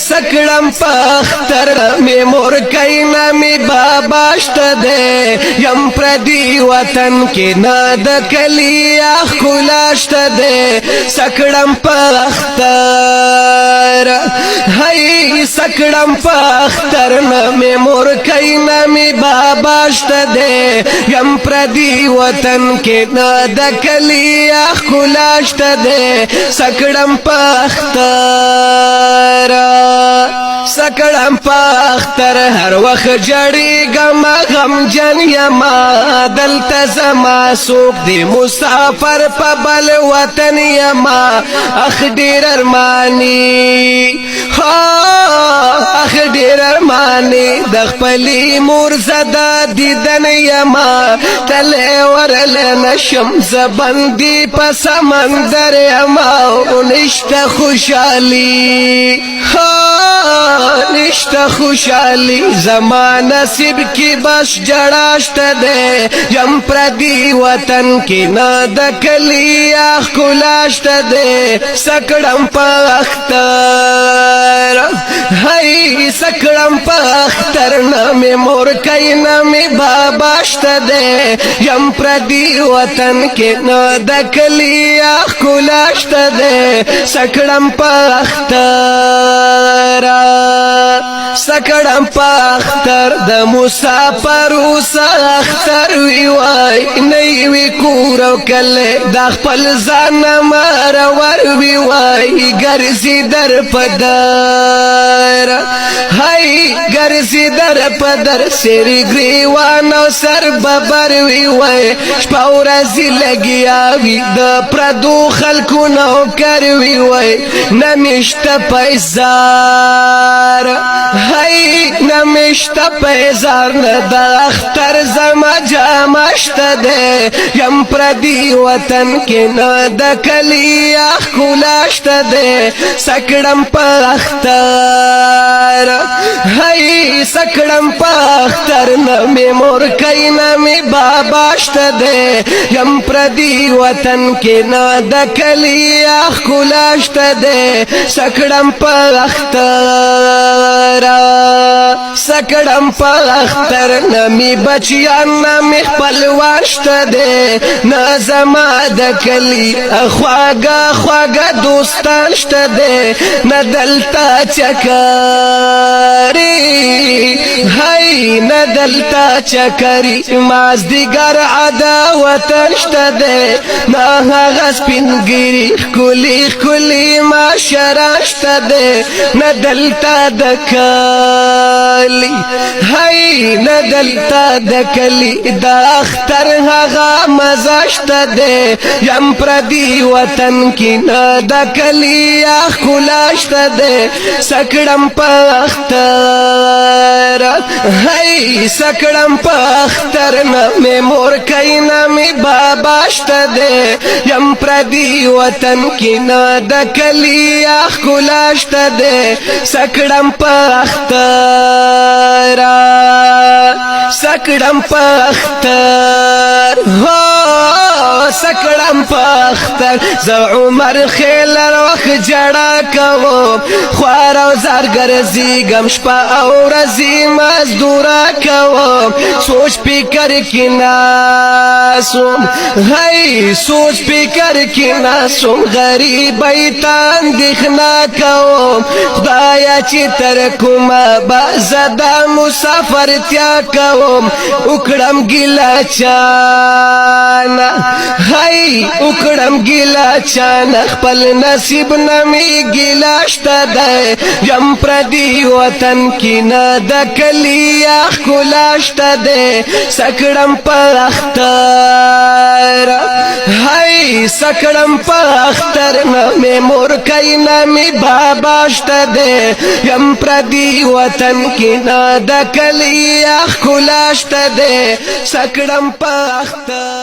سکڑم پختر می مور کئینا می باباشت دے یم پردی وطن کی ناد کلی اخکلاشت دے سکڑم پختر ہائی سکڑم پختر می مور کئینا می باباشت دے یم پردی وطن کی ناد کلی اخکلاشت دے سکڑم پختر سکڑم پختر ہر وقت جڑی گم غم جن یما دلتا زما سوک دی مسافر پا بل وطن یما اخ دیر ارمانی اخ دیر ارمانی دخ پلی مور زدا دیدن یما تلے ورل نشم زبندی پا سمندر یما نشت خوشالی نشت خوشالی زمان نصیب کی بس جڑاشت دے یم پردی وطن کی ناد کلی اخکلاشت دے سکڑم پختر ہائی سکڑم پختر نامی مور کئی نامی باباشت دے یم پردی وطن کی ناد کلی اخکلاشت دے سکڑم پختر سکڑم پختر د مسافر سختر وی وای نئی وی کورو کله د خپل ځان مار ور وی وای ګرځي در پدر هاي ګرځي در پدر سری گریوان او سر ببر وی وای شپورزي لګیا وی د پردو خلکو نو کر وی وای نمشت پیزار هاي نمشت پیزار نه د اختر زما جامشت ده یم پردی وطن کې نه د کلی اخلاشت ده سکړم پختر هاي سکړم پختر نه می مور کینا می باباشت ده یم پردی وطن کې نه د کلی اخلاشت ده سکړم پختر سکڑم پختر نمی بچیان نمی خپل واشت دے نازما د کلی خواگا خواگا دوستانشت دے ندلتا چکاری ہائی ندلتا چکری مازدیگر عداوتنشت دے ناها غسپین گیری کلی کلی معاشرانشت دے ندلتا دکالی هاي ندلتا دکلی دا اختر هغا مزاشت دے یم پردی وطن کی ندکلی اخلاشت دے سکڑم پختر هاي سکڑم پختر نمی مور کئی نمی باباشت دے یم پردی وطن کی ندکلی اخلاشت دے سکڑم پختر سکڑم پختر سکڑم پختر ز عمر خیل روخ جڑا کوم خوار او زرگر زیگم شپا او رزی مزدورا کوم سوچ پیکر کی ناسوم هاي سوچ پیکر کی ناسوم غریب ایتان دیخنا کوم خدایا چی ترکوم بازدا مسافر تیا کوم اکڑم گیلا چانا هاي اکڑم گیلا چانا خپل نصیب نمی گیلاشت دے یم پردی وطن کی ناد کلی اخلاشت دے سکڑم پختر هاي سکڑم پختر نمی مور کئی نمی باباشت دے یم پردی وطن کی ناد کلی اخلاشت دے سکڑم پختر